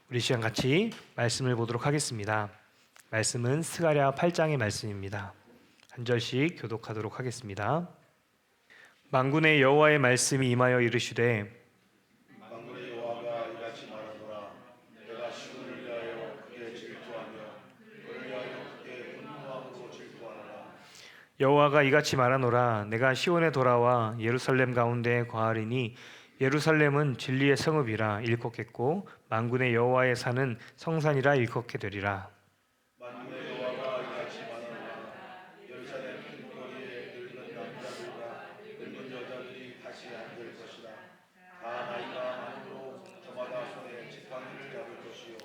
우리 시간 같이 말씀을 보도록 하겠습니다. 말씀은 스가랴 8장의 말씀입니다. 한 절씩 교독하도록 하겠습니다. 만군의 여호와의 말씀이 임하여 이르시되 만군의 여호와가 이같이 말하노라. 내가 시온을 위하여 크게 질투하며 그를 위하여 크게 분노함으로 질투하노라. 여호와가 이같이 말하노라. 내가 시온에 돌아와 예루살렘 가운데 거하리니 예루살렘은 진리의 성읍이라 일컫겠고 만군의 여호와의 산은 성산이라 일컫게 되리라. 만군의 여호와가 이같이 말하노라. 예루살렘 길거리에 늙은 남자들과 늙은 여자들이 다시 앉을 것이다. 다 나이가 많으므로 저마다 손에 지팡이를 잡을 것이요.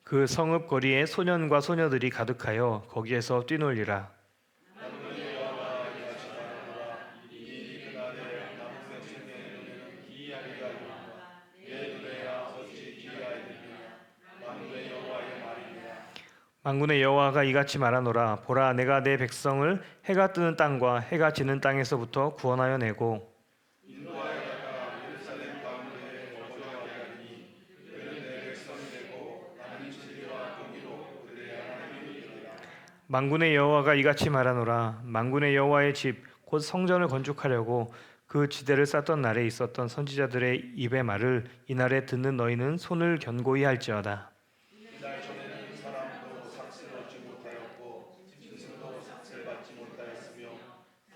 그 성읍 거리에 소년과 소녀들이 가득하여 거기에서 뛰놀리라. 만군의 여호와가 이같이 말하노라. 이 일이 그날에 남은 백성의 눈에는 기이하리라 하리라. 내 눈에야 어찌 기이하리냐. 만군의 여호와의 말이니라. 만군의 여호와가 이같이 말하노라. 보라, 내가 내 백성을 해가 뜨는 땅과 해가 지는 땅에서부터 구원하여 내고 인도하여다가 예루살렘 가운데에 거주하게 하리니 그들은 내 백성이 되고 나는 진리와 공의로 그들의 하나님이 되리라. 만군의 여호와가 이같이 말하노라. 만군의 여호와의 집 곧 성전을 건축하려고 그 지대를 쌓던 날에 있었던 선지자들의 입의 말을 이날에 듣는 너희는 손을 견고히 할지어다. 이날 전에는 사람도 삭슬 얻지 못하였고 짐승도 삭슬받지 못하였으며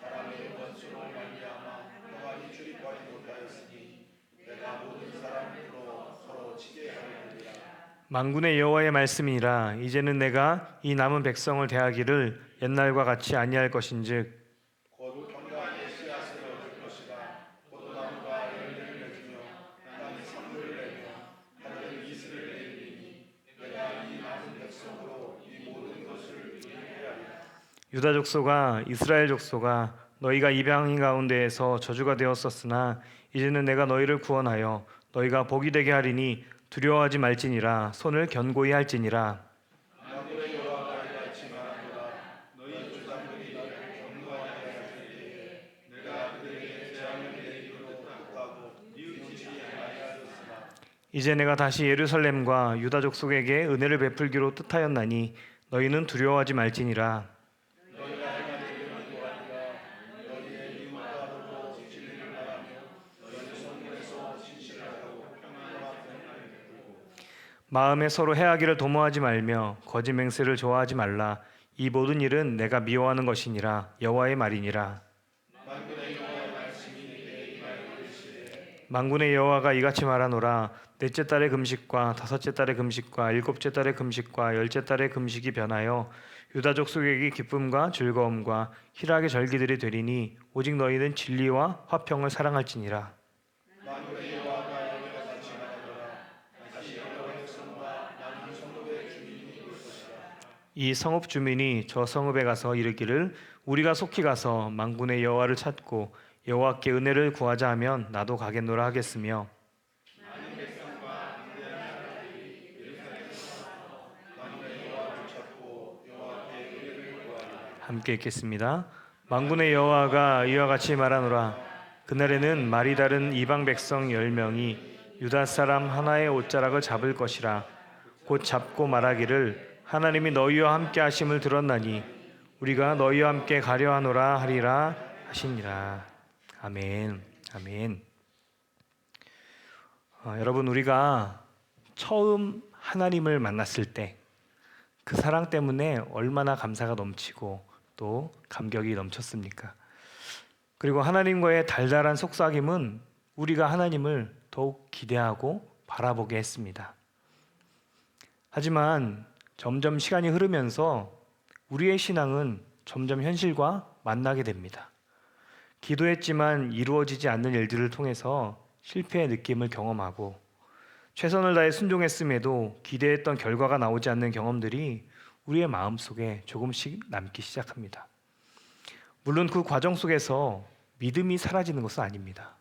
사람의 원수로 말미암아 평안히 출입하지 못하였으니 내가 모든 사람으로 서로 치게 하리라. 만군의 여호와의 말씀이니라. 이제는 내가 이 남은 백성을 대하기를 옛날과 같이 아니할 것인즉 곧 평강의 씨앗을 얻을 것이다. 포도나무가 열매를 맺으며 땅이 산물을 내며 하늘은 이슬을 내리니 내가 이 남은 백성으로 이 모든 것을 이루게 하리라. 유다 족속아, 이스라엘 족속아, 너희가 이방인 가운데에서 저주가 되었었으나 이제는 내가 너희를 구원하여 너희가 복이 되게 하리니 두려워하지 말지니라. 손을 견고히 할지니라. 만군의 여호와가 이같이 말하노라. 너희 조상들이 나를 경노하게 하였을 때에 내가 그들에게 재앙을 내리기로 뜻하고 뉘우치지 아니하였으나 이제 내가 다시 예루살렘과 유다 족속에게 은혜를 베풀기로 뜻하였나니 너희는 두려워하지 말지니라. 너희가 행하기를 인도하리라. 너희의 이웃과도 진리를 말하며 너희 성문에서 진실을 하고 평안과 평안을 베풀고 마음에 서로 해하기를 도모하지 말며 거짓 맹세를 좋아하지 말라. 이 모든 일은 내가 미워하는 것이니라. 여호와의 말이니라. 만군의 여호와의 말씀이 내게 임하여 이르시되 만군의 여호와가 이같이 말하노라. 넷째 달의 금식과 다섯째 달의 금식과 일곱째 달의 금식과 열째 달의 금식이 변하여 유다 족속에게 기쁨과 즐거움과 희락의 절기들이 되리니 오직 너희는 진리와 화평을 사랑할지니라. 만군의 여호와가 여기와 같이 말하노라. 다시 여러 백성과 많은 성읍의 주민이 올 것이다. 이 성읍 주민이 저 성읍에 가서 이르기를 우리가 속히 가서 만군의 여호와를 찾고 여호와께 은혜를 구하자 하면 나도 가겠노라 하겠으며 함께 읽겠습니다. 만군의 여호와가 이와 같이 말하노라. 그날에는 말이 다른 이방 백성 10명이 유다 사람 하나의 옷자락을 잡을 것이라. 곧 잡고 말하기를 하나님이 너희와 함께 하심을 들었나니 우리가 너희와 함께 가려 하노라 하리라 하시니라. 아멘. 아멘. 여러분, 우리가 처음 하나님을 만났을 때 그 사랑 때문에 얼마나 감사가 넘치고 또 감격이 넘쳤습니까? 그리고 하나님과의 달달한 속삭임은 우리가 하나님을 더욱 기대하고 바라보게 했습니다. 하지만 점점 시간이 흐르면서 우리의 신앙은 점점 현실과 만나게 됩니다. 기도했지만 이루어지지 않는 일들을 통해서 실패의 느낌을 경험하고 최선을 다해 순종했음에도 기대했던 결과가 나오지 않는 경험들이 우리의 마음속에 조금씩 남기 시작합니다. 물론 그 과정 속에서 믿음이 사라지는 것은 아닙니다.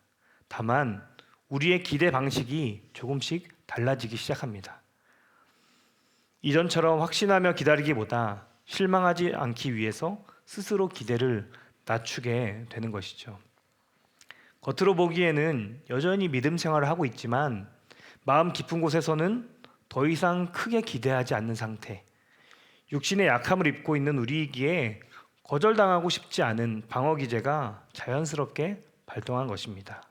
다만 우리의 기대 방식이 조금씩 달라지기 시작합니다. 이전처럼 확신하며 기다리기보다 실망하지 않기 위해서 스스로 기대를 낮추게 되는 것이죠. 겉으로 보기에는 여전히 믿음 생활을 하고 있지만 마음 깊은 곳에서는 더 이상 크게 기대하지 않는 상태, 육신의 약함을 입고 있는 우리이기에 거절당하고 싶지 않은 방어 기제가 자연스럽게 발동한 것입니다.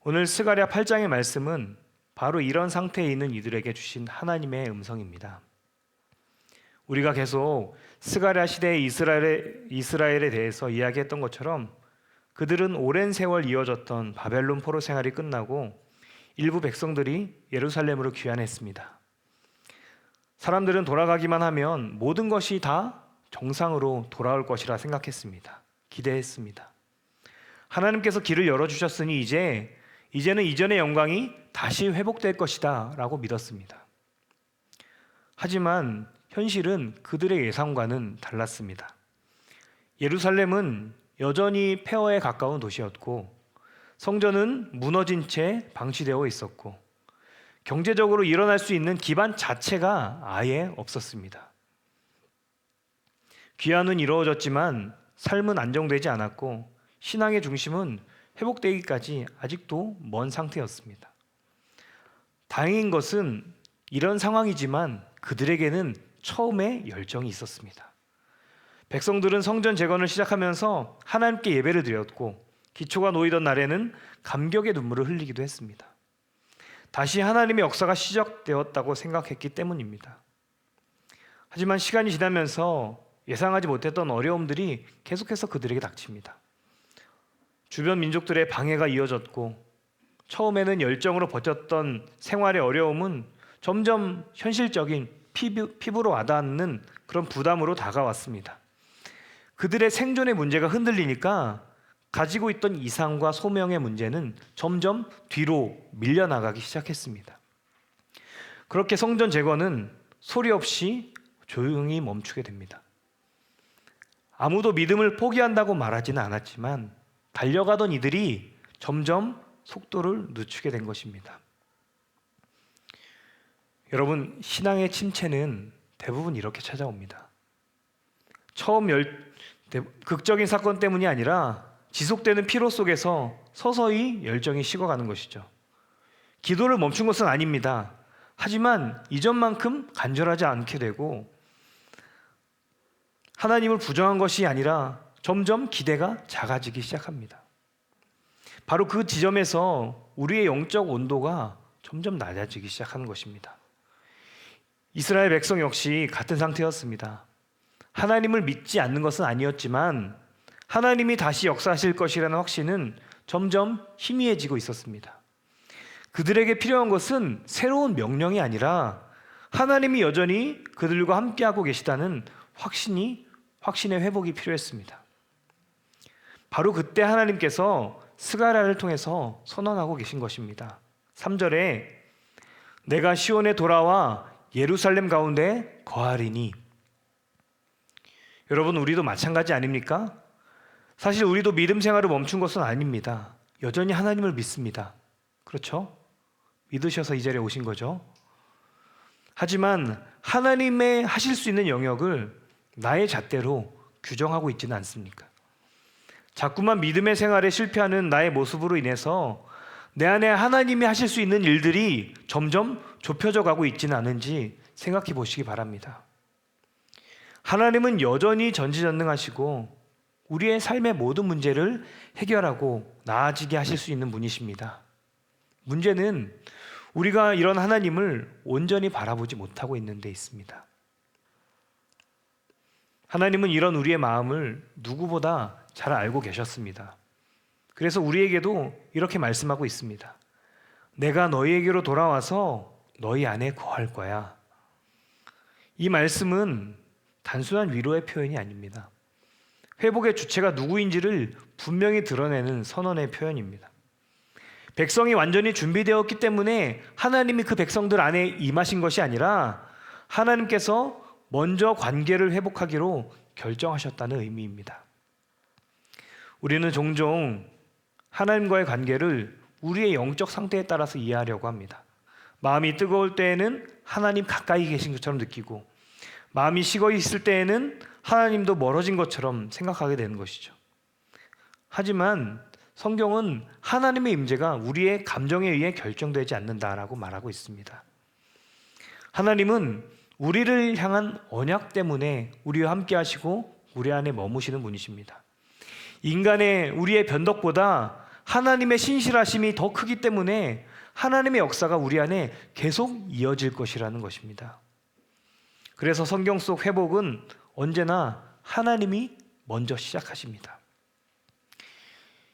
오늘 스가랴 8장의 말씀은 바로 이런 상태에 있는 이들에게 주신 하나님의 음성입니다. 우리가 계속 스가랴 시대의 이스라엘에 대해서 이야기했던 것처럼 그들은 오랜 세월 이어졌던 바벨론 포로 생활이 끝나고 일부 백성들이 예루살렘으로 귀환했습니다. 사람들은 돌아가기만 하면 모든 것이 다 정상으로 돌아올 것이라 생각했습니다. 기대했습니다. 하나님께서 길을 열어주셨으니 이제는 이전의 영광이 다시 회복될 것이다 라고 믿었습니다. 하지만 현실은 그들의 예상과는 달랐습니다. 예루살렘은 여전히 폐허에 가까운 도시였고 성전은 무너진 채 방치되어 있었고 경제적으로 일어날 수 있는 기반 자체가 아예 없었습니다. 귀환은 이루어졌지만 삶은 안정되지 않았고 신앙의 중심은 회복되기까지 아직도 먼 상태였습니다. 다행인 것은 이런 상황이지만 그들에게는 처음에 열정이 있었습니다. 백성들은 성전 재건을 시작하면서 하나님께 예배를 드렸고 기초가 놓이던 날에는 감격의 눈물을 흘리기도 했습니다. 다시 하나님의 역사가 시작되었다고 생각했기 때문입니다. 하지만 시간이 지나면서 예상하지 못했던 어려움들이 계속해서 그들에게 닥칩니다. 주변 민족들의 방해가 이어졌고 처음에는 열정으로 버텼던 생활의 어려움은 점점 현실적인 피부로 와닿는 그런 부담으로 다가왔습니다. 그들의 생존의 문제가 흔들리니까 가지고 있던 이상과 소명의 문제는 점점 뒤로 밀려나가기 시작했습니다. 그렇게 성전 재건은 소리 없이 조용히 멈추게 됩니다. 아무도 믿음을 포기한다고 말하지는 않았지만 달려가던 이들이 점점 속도를 늦추게 된 것입니다. 여러분, 신앙의 침체는 대부분 이렇게 찾아옵니다. 처음 극적인 사건 때문이 아니라 지속되는 피로 속에서 서서히 열정이 식어가는 것이죠. 기도를 멈춘 것은 아닙니다. 하지만 이전만큼 간절하지 않게 되고 하나님을 부정한 것이 아니라 점점 기대가 작아지기 시작합니다. 바로 그 지점에서 우리의 영적 온도가 점점 낮아지기 시작하는 것입니다. 이스라엘 백성 역시 같은 상태였습니다. 하나님을 믿지 않는 것은 아니었지만 하나님이 다시 역사하실 것이라는 확신은 점점 희미해지고 있었습니다. 그들에게 필요한 것은 새로운 명령이 아니라 하나님이 여전히 그들과 함께하고 계시다는 확신의 회복이 필요했습니다. 바로 그때 하나님께서 스가랴를 통해서 선언하고 계신 것입니다. 3절에 내가 시온에 돌아와 예루살렘 가운데 거하리니. 여러분, 우리도 마찬가지 아닙니까? 사실 우리도 믿음 생활을 멈춘 것은 아닙니다. 여전히 하나님을 믿습니다. 그렇죠? 믿으셔서 이 자리에 오신 거죠. 하지만 하나님의 하실 수 있는 영역을 나의 잣대로 규정하고 있지는 않습니까? 자꾸만 믿음의 생활에 실패하는 나의 모습으로 인해서 내 안에 하나님이 하실 수 있는 일들이 점점 좁혀져 가고 있지는 않은지 생각해 보시기 바랍니다. 하나님은 여전히 전지전능하시고 우리의 삶의 모든 문제를 해결하고 나아지게 하실 수 있는 분이십니다. 문제는 우리가 이런 하나님을 온전히 바라보지 못하고 있는 데 있습니다. 하나님은 이런 우리의 마음을 누구보다 잘 알고 계셨습니다. 그래서 우리에게도 이렇게 말씀하고 있습니다. 내가 너희에게로 돌아와서 너희 안에 거할 거야. 이 말씀은 단순한 위로의 표현이 아닙니다. 회복의 주체가 누구인지를 분명히 드러내는 선언의 표현입니다. 백성이 완전히 준비되었기 때문에 하나님이 그 백성들 안에 임하신 것이 아니라 하나님께서 먼저 관계를 회복하기로 결정하셨다는 의미입니다. 우리는 종종 하나님과의 관계를 우리의 영적 상태에 따라서 이해하려고 합니다. 마음이 뜨거울 때에는 하나님 가까이 계신 것처럼 느끼고 마음이 식어 있을 때에는 하나님도 멀어진 것처럼 생각하게 되는 것이죠. 하지만 성경은 하나님의 임재가 우리의 감정에 의해 결정되지 않는다라고 말하고 있습니다. 하나님은 우리를 향한 언약 때문에 우리와 함께 하시고 우리 안에 머무시는 분이십니다. 우리의 변덕보다 하나님의 신실하심이 더 크기 때문에 하나님의 역사가 우리 안에 계속 이어질 것이라는 것입니다. 그래서 성경 속 회복은 언제나 하나님이 먼저 시작하십니다.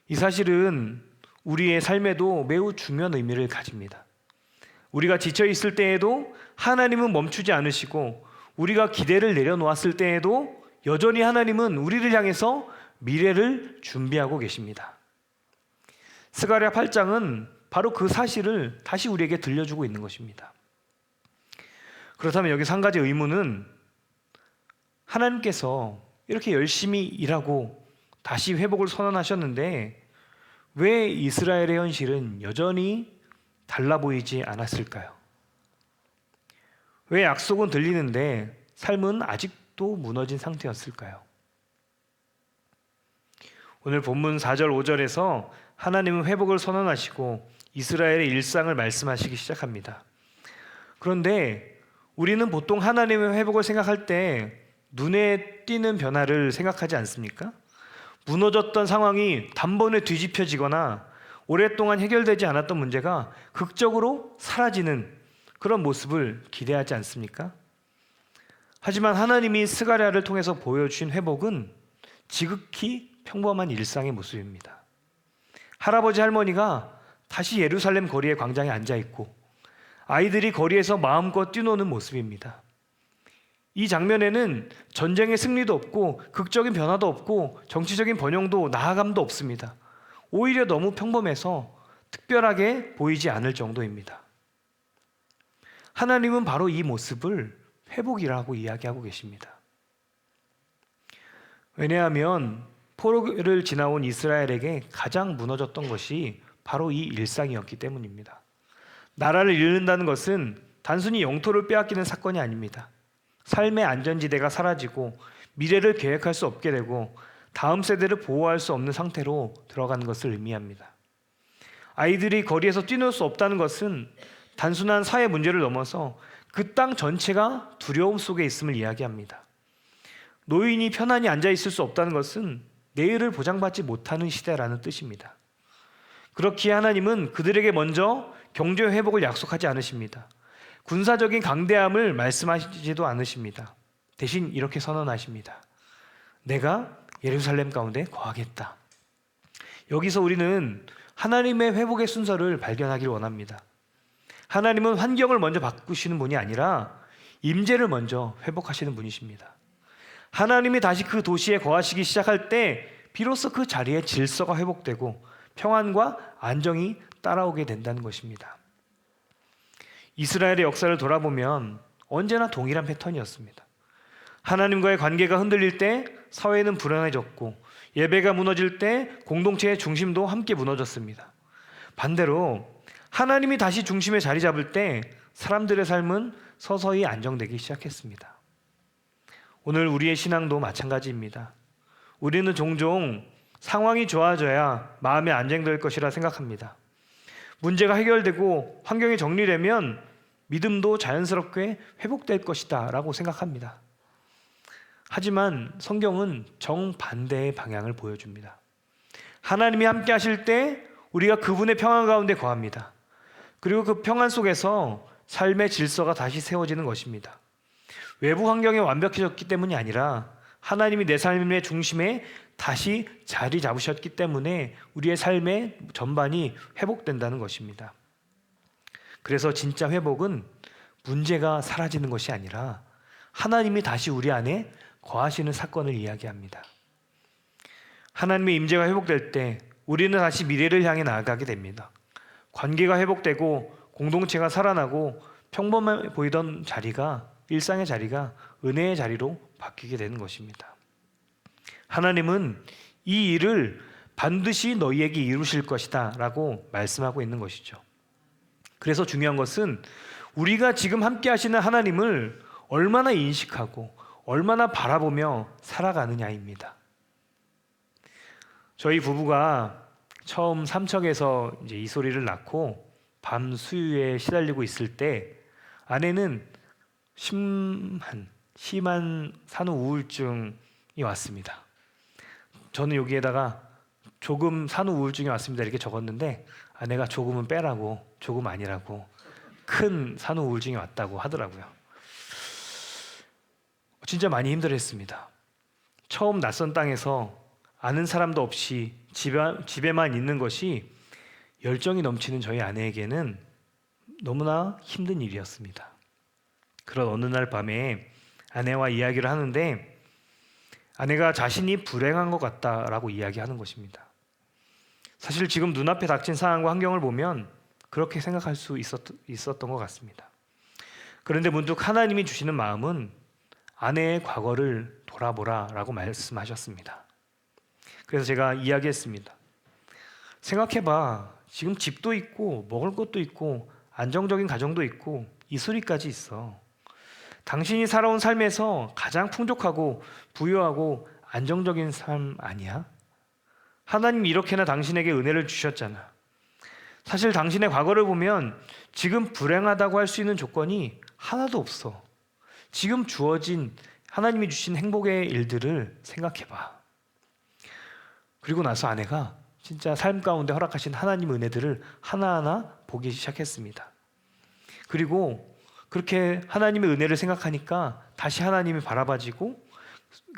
이 사실은 우리의 삶에도 매우 중요한 의미를 가집니다. 우리가 지쳐 있을 때에도 하나님은 멈추지 않으시고, 우리가 기대를 내려놓았을 때에도 여전히 하나님은 우리를 향해서 미래를 준비하고 계십니다. 스가랴 8장은 바로 그 사실을 다시 우리에게 들려주고 있는 것입니다. 그렇다면 여기서 한 가지 의문은, 하나님께서 이렇게 열심히 일하고 다시 회복을 선언하셨는데 왜 이스라엘의 현실은 여전히 달라 보이지 않았을까요? 왜 약속은 들리는데 삶은 아직도 무너진 상태였을까요? 오늘 본문 4절 5절에서 하나님은 회복을 선언하시고 이스라엘의 일상을 말씀하시기 시작합니다. 그런데 우리는 보통 하나님의 회복을 생각할 때 눈에 띄는 변화를 생각하지 않습니까? 무너졌던 상황이 단번에 뒤집혀지거나 오랫동안 해결되지 않았던 문제가 극적으로 사라지는 그런 모습을 기대하지 않습니까? 하지만 하나님이 스가랴를 통해서 보여주신 회복은 지극히 평범한 일상의 모습입니다. 할아버지 할머니가 다시 예루살렘 거리의 광장에 앉아있고 아이들이 거리에서 마음껏 뛰노는 모습입니다. 이 장면에는 전쟁의 승리도 없고 극적인 변화도 없고 정치적인 번영도 나아감도 없습니다. 오히려 너무 평범해서 특별하게 보이지 않을 정도입니다. 하나님은 바로 이 모습을 회복이라고 이야기하고 계십니다. 왜냐하면 포로를 지나온 이스라엘에게 가장 무너졌던 것이 바로 이 일상이었기 때문입니다. 나라를 잃는다는 것은 단순히 영토를 빼앗기는 사건이 아닙니다. 삶의 안전지대가 사라지고 미래를 계획할 수 없게 되고 다음 세대를 보호할 수 없는 상태로 들어가는 것을 의미합니다. 아이들이 거리에서 뛰놀 수 없다는 것은 단순한 사회 문제를 넘어서 그 땅 전체가 두려움 속에 있음을 이야기합니다. 노인이 편안히 앉아 있을 수 없다는 것은 내일을 보장받지 못하는 시대라는 뜻입니다. 그렇기에 하나님은 그들에게 먼저 경제 회복을 약속하지 않으십니다. 군사적인 강대함을 말씀하시지도 않으십니다. 대신 이렇게 선언하십니다. 내가 예루살렘 가운데 거하겠다. 여기서 우리는 하나님의 회복의 순서를 발견하기를 원합니다. 하나님은 환경을 먼저 바꾸시는 분이 아니라 임재를 먼저 회복하시는 분이십니다. 하나님이 다시 그 도시에 거하시기 시작할 때 비로소 그 자리에 질서가 회복되고 평안과 안정이 따라오게 된다는 것입니다. 이스라엘의 역사를 돌아보면 언제나 동일한 패턴이었습니다. 하나님과의 관계가 흔들릴 때 사회는 불안해졌고 예배가 무너질 때 공동체의 중심도 함께 무너졌습니다. 반대로 하나님이 다시 중심에 자리 잡을 때 사람들의 삶은 서서히 안정되기 시작했습니다. 오늘 우리의 신앙도 마찬가지입니다. 우리는 종종 상황이 좋아져야 마음이 안정될 것이라 생각합니다. 문제가 해결되고 환경이 정리되면 믿음도 자연스럽게 회복될 것이다 라고 생각합니다. 하지만 성경은 정반대의 방향을 보여줍니다. 하나님이 함께 하실 때 우리가 그분의 평안 가운데 거합니다. 그리고 그 평안 속에서 삶의 질서가 다시 세워지는 것입니다. 외부 환경이 완벽해졌기 때문이 아니라 하나님이 내 삶의 중심에 다시 자리 잡으셨기 때문에 우리의 삶의 전반이 회복된다는 것입니다. 그래서 진짜 회복은 문제가 사라지는 것이 아니라 하나님이 다시 우리 안에 거하시는 사건을 이야기합니다. 하나님의 임재가 회복될 때 우리는 다시 미래를 향해 나아가게 됩니다. 관계가 회복되고 공동체가 살아나고 평범해 보이던 자리가 일상의 자리가 은혜의 자리로 바뀌게 되는 것입니다. 하나님은 이 일을 반드시 너희에게 이루실 것이다 라고 말씀하고 있는 것이죠. 그래서 중요한 것은 우리가 지금 함께 하시는 하나님을 얼마나 인식하고 얼마나 바라보며 살아가느냐입니다. 저희 부부가 처음 삼척에서 이제 이소리를 낳고 밤 수유에 시달리고 있을 때 아내는 심한 산후 우울증이 왔습니다. 저는 여기에다가 조금 산후 우울증이 왔습니다 이렇게 적었는데 아내가 조금은 빼라고, 조금 아니라고, 큰 산후 우울증이 왔다고 하더라고요. 진짜 많이 힘들었습니다. 처음 낯선 땅에서 아는 사람도 없이 집에만 있는 것이 열정이 넘치는 저희 아내에게는 너무나 힘든 일이었습니다. 그런 어느 날 밤에 아내와 이야기를 하는데 아내가 자신이 불행한 것 같다라고 이야기하는 것입니다. 사실 지금 눈앞에 닥친 상황과 환경을 보면 그렇게 생각할 수 있었던 것 같습니다. 그런데 문득 하나님이 주시는 마음은 아내의 과거를 돌아보라라고 말씀하셨습니다. 그래서 제가 이야기했습니다. 생각해봐. 지금 집도 있고 먹을 것도 있고 안정적인 가정도 있고 이소리까지 있어. 당신이 살아온 삶에서 가장 풍족하고 부유하고 안정적인 삶 아니야? 하나님이 이렇게나 당신에게 은혜를 주셨잖아. 사실 당신의 과거를 보면 지금 불행하다고 할 수 있는 조건이 하나도 없어. 지금 주어진 하나님이 주신 행복의 일들을 생각해봐. 그리고 나서 아내가 진짜 삶 가운데 허락하신 하나님 은혜들을 하나하나 보기 시작했습니다. 그리고 그렇게 하나님의 은혜를 생각하니까 다시 하나님이 바라봐지고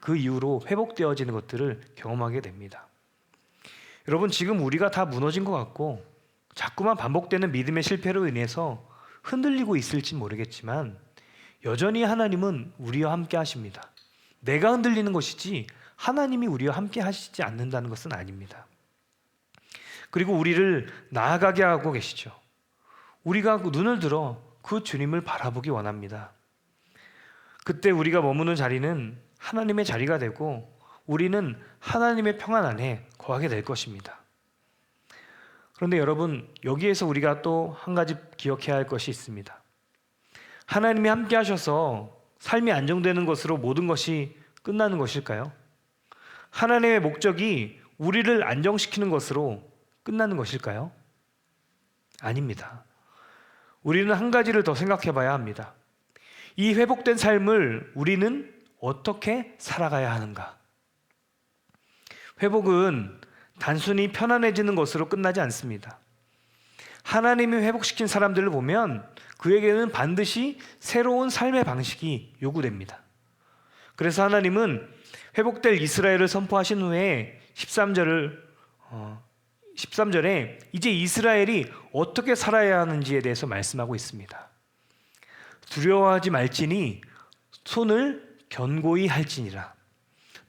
그 이후로 회복되어지는 것들을 경험하게 됩니다. 여러분, 지금 우리가 다 무너진 것 같고 자꾸만 반복되는 믿음의 실패로 인해서 흔들리고 있을지 모르겠지만 여전히 하나님은 우리와 함께 하십니다. 내가 흔들리는 것이지 하나님이 우리와 함께 하시지 않는다는 것은 아닙니다. 그리고 우리를 나아가게 하고 계시죠. 우리가 눈을 들어 그 주님을 바라보기 원합니다. 그때 우리가 머무는 자리는 하나님의 자리가 되고 우리는 하나님의 평안 안에 거하게 될 것입니다. 그런데 여러분, 여기에서 우리가 또 한 가지 기억해야 할 것이 있습니다. 하나님이 함께 하셔서 삶이 안정되는 것으로 모든 것이 끝나는 것일까요? 하나님의 목적이 우리를 안정시키는 것으로 끝나는 것일까요? 아닙니다. 우리는 한 가지를 더 생각해 봐야 합니다. 이 회복된 삶을 우리는 어떻게 살아가야 하는가? 회복은 단순히 편안해지는 것으로 끝나지 않습니다. 하나님이 회복시킨 사람들을 보면 그에게는 반드시 새로운 삶의 방식이 요구됩니다. 그래서 하나님은 회복될 이스라엘을 선포하신 후에 13절에 이제 이스라엘이 어떻게 살아야 하는지에 대해서 말씀하고 있습니다. 두려워하지 말지니 손을 견고히 할지니라.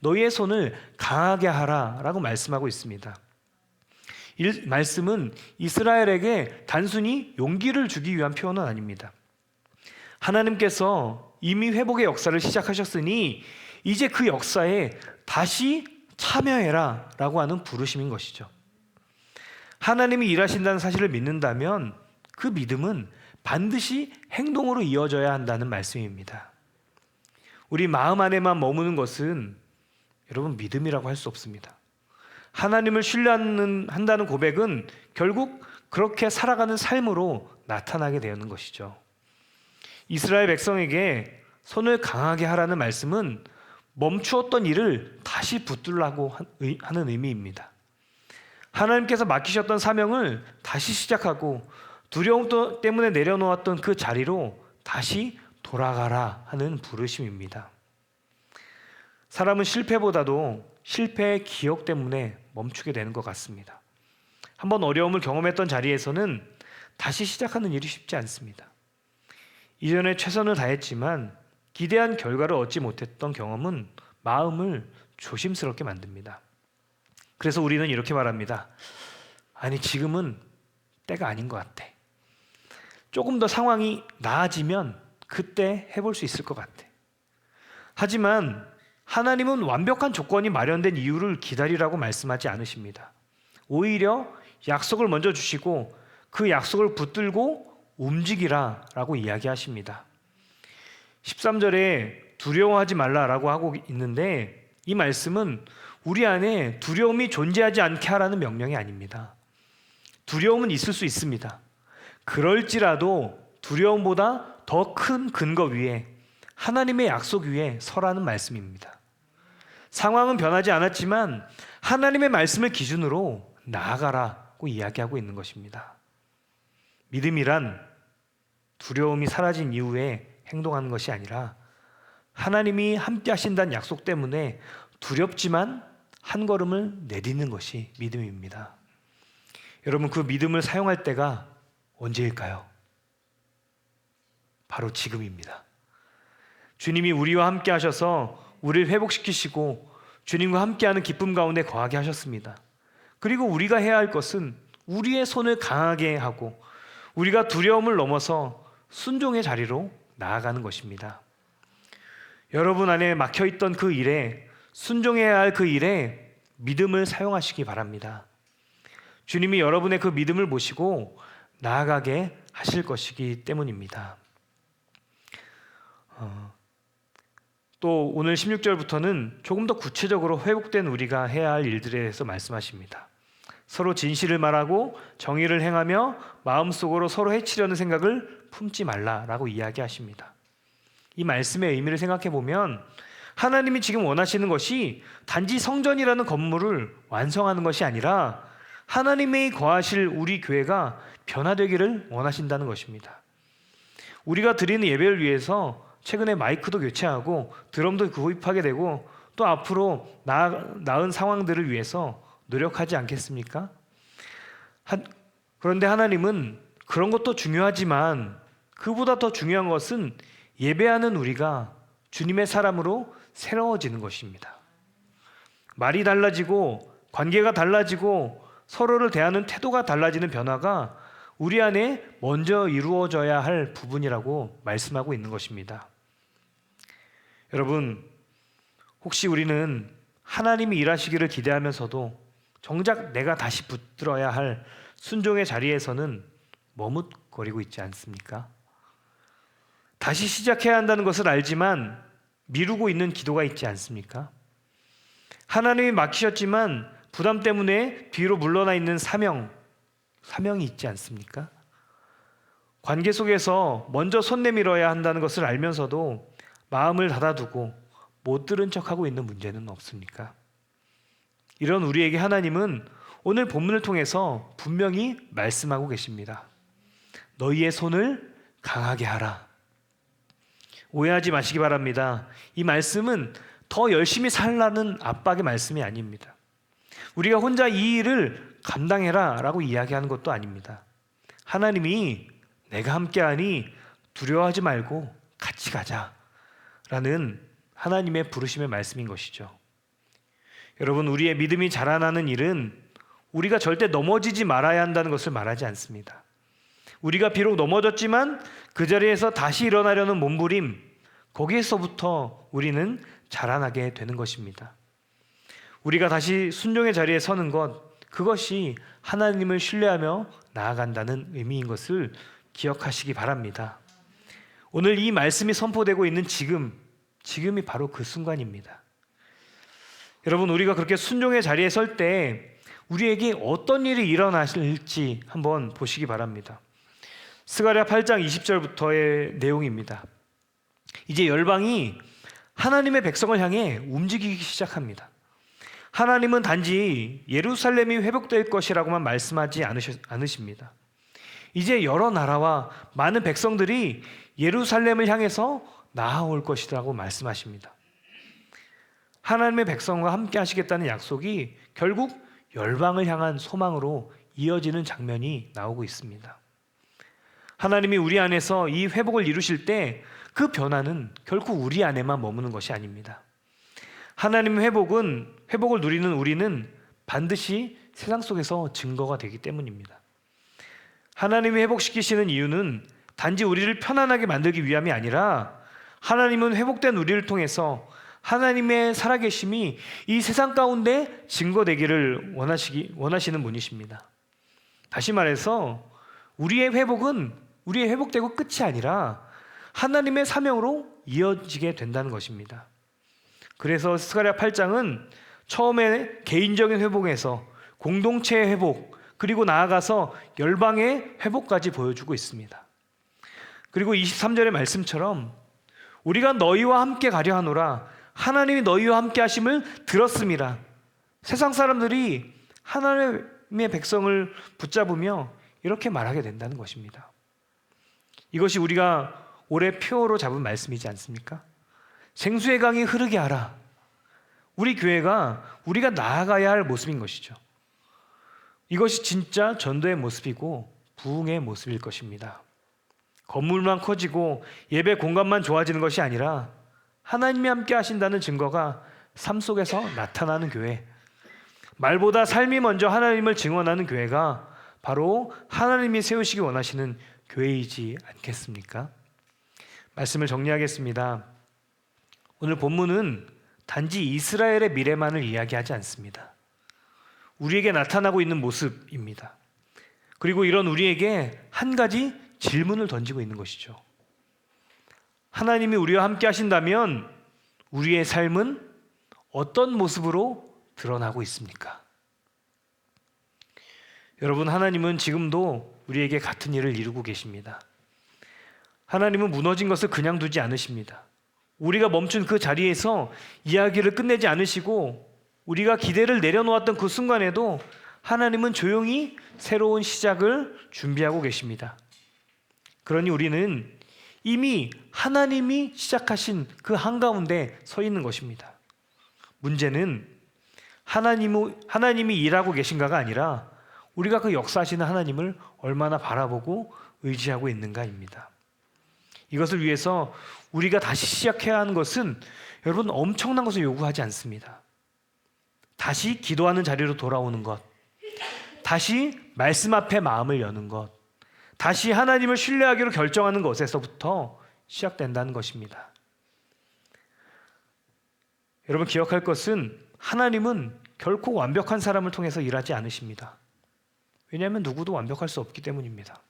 너희의 손을 강하게 하라 라고 말씀하고 있습니다. 이 말씀은 이스라엘에게 단순히 용기를 주기 위한 표현은 아닙니다. 하나님께서 이미 회복의 역사를 시작하셨으니 이제 그 역사에 다시 참여해라 라고 하는 부르심인 것이죠. 하나님이 일하신다는 사실을 믿는다면 그 믿음은 반드시 행동으로 이어져야 한다는 말씀입니다. 우리 마음 안에만 머무는 것은 여러분 믿음이라고 할 수 없습니다. 하나님을 신뢰한다는 고백은 결국 그렇게 살아가는 삶으로 나타나게 되는 것이죠. 이스라엘 백성에게 손을 강하게 하라는 말씀은 멈추었던 일을 다시 붙들라고 하는 의미입니다. 하나님께서 맡기셨던 사명을 다시 시작하고 두려움 때문에 내려놓았던 그 자리로 다시 돌아가라 하는 부르심입니다. 사람은 실패보다도 실패의 기억 때문에 멈추게 되는 것 같습니다. 한번 어려움을 경험했던 자리에서는 다시 시작하는 일이 쉽지 않습니다. 이전에 최선을 다했지만 기대한 결과를 얻지 못했던 경험은 마음을 조심스럽게 만듭니다. 그래서 우리는 이렇게 말합니다. 아니, 지금은 때가 아닌 것 같아. 조금 더 상황이 나아지면 그때 해볼 수 있을 것 같아. 하지만 하나님은 완벽한 조건이 마련된 이유를 기다리라고 말씀하지 않으십니다. 오히려 약속을 먼저 주시고 그 약속을 붙들고 움직이라 라고 이야기하십니다. 13절에 두려워하지 말라라고 하고 있는데 이 말씀은 우리 안에 두려움이 존재하지 않게 하라는 명령이 아닙니다. 두려움은 있을 수 있습니다. 그럴지라도 두려움보다 더 큰 근거 위에 하나님의 약속 위에 서라는 말씀입니다. 상황은 변하지 않았지만 하나님의 말씀을 기준으로 나아가라고 이야기하고 있는 것입니다. 믿음이란 두려움이 사라진 이후에 행동하는 것이 아니라 하나님이 함께 하신다는 약속 때문에 두렵지만 한 걸음을 내딛는 것이 믿음입니다. 여러분, 그 믿음을 사용할 때가 언제일까요? 바로 지금입니다. 주님이 우리와 함께 하셔서 우리를 회복시키시고 주님과 함께하는 기쁨 가운데 거하게 하셨습니다. 그리고 우리가 해야 할 것은 우리의 손을 강하게 하고 우리가 두려움을 넘어서 순종의 자리로 나아가는 것입니다. 여러분 안에 막혀있던 그 일에, 순종해야 할 그 일에 믿음을 사용하시기 바랍니다. 주님이 여러분의 그 믿음을 보시고 나아가게 하실 것이기 때문입니다. 또 오늘 16절부터는 조금 더 구체적으로 회복된 우리가 해야 할 일들에 대해서 말씀하십니다. 서로 진실을 말하고 정의를 행하며 마음속으로 서로 해치려는 생각을 품지 말라라고 이야기하십니다. 이 말씀의 의미를 생각해 보면 하나님이 지금 원하시는 것이 단지 성전이라는 건물을 완성하는 것이 아니라 하나님의 거하실 우리 교회가 변화되기를 원하신다는 것입니다. 우리가 드리는 예배를 위해서 최근에 마이크도 교체하고 드럼도 구입하게 되고 또 앞으로 나은 상황들을 위해서 노력하지 않겠습니까? 그런데 하나님은 그런 것도 중요하지만 그보다 더 중요한 것은 예배하는 우리가 주님의 사람으로 새로워지는 것입니다. 말이 달라지고 관계가 달라지고 서로를 대하는 태도가 달라지는 변화가 우리 안에 먼저 이루어져야 할 부분이라고 말씀하고 있는 것입니다. 여러분, 혹시 우리는 하나님이 일하시기를 기대하면서도 정작 내가 다시 붙들어야 할 순종의 자리에서는 머뭇거리고 있지 않습니까? 다시 시작해야 한다는 것을 알지만 미루고 있는 기도가 있지 않습니까? 하나님이 맡기셨지만 부담 때문에 뒤로 물러나 있는 사명이 있지 않습니까? 관계 속에서 먼저 손 내밀어야 한다는 것을 알면서도 마음을 닫아두고 못 들은 척하고 있는 문제는 없습니까? 이런 우리에게 하나님은 오늘 본문을 통해서 분명히 말씀하고 계십니다. 너희의 손을 강하게 하라. 오해하지 마시기 바랍니다. 이 말씀은 더 열심히 살라는 압박의 말씀이 아닙니다. 우리가 혼자 이 일을 감당해라 라고 이야기하는 것도 아닙니다. 하나님이 내가 함께하니 두려워하지 말고 같이 가자 라는 하나님의 부르심의 말씀인 것이죠. 여러분, 우리의 믿음이 자라나는 일은 우리가 절대 넘어지지 말아야 한다는 것을 말하지 않습니다. 우리가 비록 넘어졌지만 그 자리에서 다시 일어나려는 몸부림, 거기에서부터 우리는 자라나게 되는 것입니다. 우리가 다시 순종의 자리에 서는 것, 그것이 하나님을 신뢰하며 나아간다는 의미인 것을 기억하시기 바랍니다. 오늘 이 말씀이 선포되고 있는 지금이 바로 그 순간입니다. 여러분, 우리가 그렇게 순종의 자리에 설 때 우리에게 어떤 일이 일어나실지 한번 보시기 바랍니다. 스가랴 8장 20절부터의 내용입니다. 이제 열방이 하나님의 백성을 향해 움직이기 시작합니다. 하나님은 단지 예루살렘이 회복될 것이라고만 말씀하지 않으십니다. 이제 여러 나라와 많은 백성들이 예루살렘을 향해서 나아올 것이라고 말씀하십니다. 하나님의 백성과 함께 하시겠다는 약속이 결국 열방을 향한 소망으로 이어지는 장면이 나오고 있습니다. 하나님이 우리 안에서 이 회복을 이루실 때 그 변화는 결국 우리 안에만 머무는 것이 아닙니다. 하나님의 회복을 누리는 우리는 반드시 세상 속에서 증거가 되기 때문입니다. 하나님이 회복시키시는 이유는 단지 우리를 편안하게 만들기 위함이 아니라 하나님은 회복된 우리를 통해서 하나님의 살아계심이 이 세상 가운데 증거되기를 원하시는 분이십니다. 다시 말해서 우리의 회복되고 끝이 아니라 하나님의 사명으로 이어지게 된다는 것입니다. 그래서 스가랴 8장은 처음에 개인적인 회복에서 공동체의 회복, 그리고 나아가서 열방의 회복까지 보여주고 있습니다. 그리고 23절의 말씀처럼 우리가 너희와 함께 가려 하노라. 하나님이 너희와 함께 하심을 들었음이라. 세상 사람들이 하나님의 백성을 붙잡으며 이렇게 말하게 된다는 것입니다. 이것이 우리가 올해 표어로 잡은 말씀이지 않습니까? 생수의 강이 흐르게 하라. 우리 교회가 우리가 나아가야 할 모습인 것이죠. 이것이 진짜 전도의 모습이고 부흥의 모습일 것입니다. 건물만 커지고 예배 공간만 좋아지는 것이 아니라 하나님이 함께 하신다는 증거가 삶 속에서 나타나는 교회, 말보다 삶이 먼저 하나님을 증언하는 교회가 바로 하나님이 세우시기 원하시는 교회이지 않겠습니까? 말씀을 정리하겠습니다. 오늘 본문은 단지 이스라엘의 미래만을 이야기하지 않습니다. 우리에게 나타나고 있는 모습입니다. 그리고 이런 우리에게 한 가지 질문을 던지고 있는 것이죠. 하나님이 우리와 함께 하신다면 우리의 삶은 어떤 모습으로 드러나고 있습니까? 여러분, 하나님은 지금도 우리에게 같은 일을 이루고 계십니다. 하나님은 무너진 것을 그냥 두지 않으십니다. 우리가 멈춘 그 자리에서 이야기를 끝내지 않으시고 우리가 기대를 내려놓았던 그 순간에도 하나님은 조용히 새로운 시작을 준비하고 계십니다. 그러니 우리는 이미 하나님이 시작하신 그 한가운데 서 있는 것입니다. 문제는 하나님이 일하고 계신가가 아니라 우리가 그 역사하시는 하나님을 얼마나 바라보고 의지하고 있는가입니다. 이것을 위해서 우리가 다시 시작해야 하는 것은 여러분 엄청난 것을 요구하지 않습니다. 다시 기도하는 자리로 돌아오는 것, 다시 말씀 앞에 마음을 여는 것, 다시 하나님을 신뢰하기로 결정하는 것에서부터 시작된다는 것입니다. 여러분 기억할 것은 하나님은 결코 완벽한 사람을 통해서 일하지 않으십니다. 왜냐하면 누구도 완벽할 수 없기 때문입니다.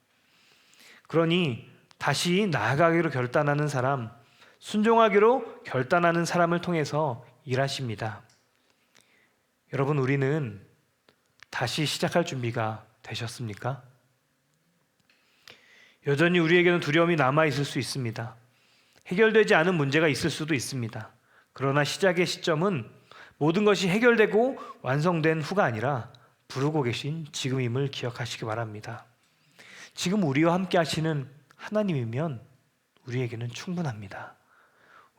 그러니 다시 나아가기로 결단하는 사람, 순종하기로 결단하는 사람을 통해서 일하십니다. 여러분, 우리는 다시 시작할 준비가 되셨습니까? 여전히 우리에게는 두려움이 남아있을 수 있습니다. 해결되지 않은 문제가 있을 수도 있습니다. 그러나 시작의 시점은 모든 것이 해결되고 완성된 후가 아니라 부르고 계신 지금임을 기억하시기 바랍니다. 지금 우리와 함께 하시는 하나님이면 우리에게는 충분합니다.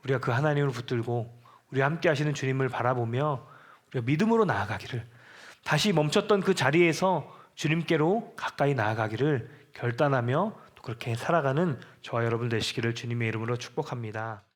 우리가 그 하나님을 붙들고 우리와 함께 하시는 주님을 바라보며 우리가 믿음으로 나아가기를, 다시 멈췄던 그 자리에서 주님께로 가까이 나아가기를 결단하며 또 그렇게 살아가는 저와 여러분 되시기를 주님의 이름으로 축복합니다.